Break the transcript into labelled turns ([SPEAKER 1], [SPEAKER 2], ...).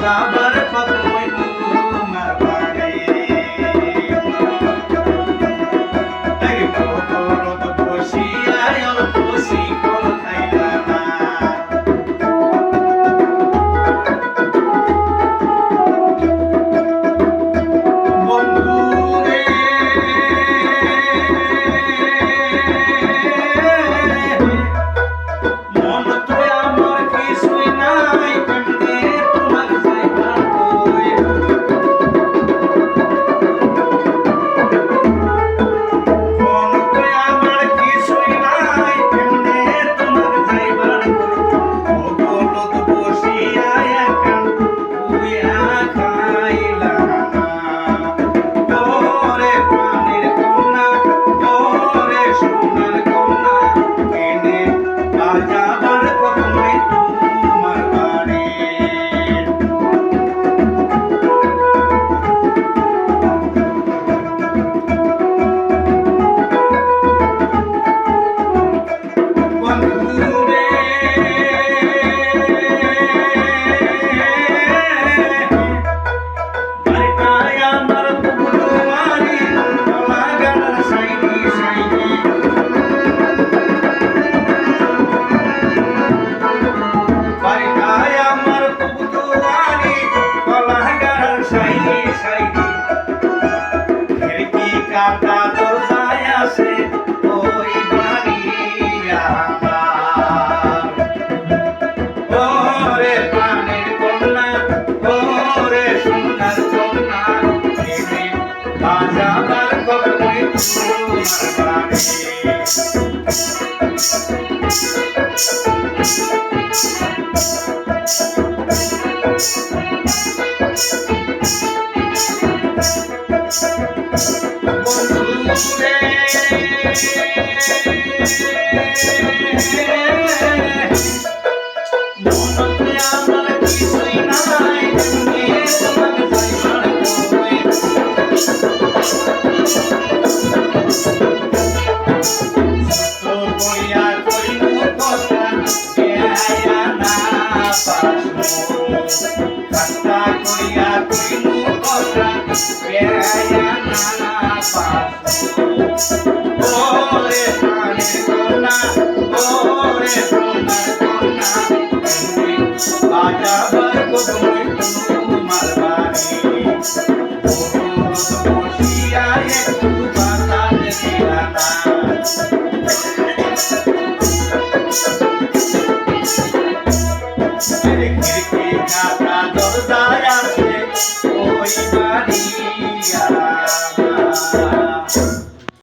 [SPEAKER 1] যাবার কতই তোমার বাড়ি এই বদরত বসিয়া অল্প শিকল খাইলা না বন্ধুরে মন তো আমার কিছুই নাই কেমনে তোমার যাইবা কই মন তো আমার কিছুই নাই কেমনে তোমার যাইবা কই ও বলদ বসিয়া এখন উইয়া খাইলা না ওরে প্রাণের কন্যা ওরে সোনার কন্যা এনে বাজাবার কতই তোমার বাড়ি বন্ধুরে বাড়িটায় আমার পুরুয়ারি গলা গালার সাইনি সাইনি বাড়িটায় আমার পুরুয়ারি গলা গালার সাইনি সাইনি খিড়কি কাটা দরজায় আসে ওই বাড়ি আমার ওরে প্রাণের কন্যা ওরে সোনার কন্যা এনে বাজাবার কতই তোমার মনতে আমার কিছুই নাই তুমি তোমার যাইবার কই তো বইয়া কইনু কথা বেআয়া না পাসু কথা কইয়া কইনু কথা বেআয়া না পাসু ওরে প্রাণের কন্যা ওরে সোনার কন্যা বাজাবার কত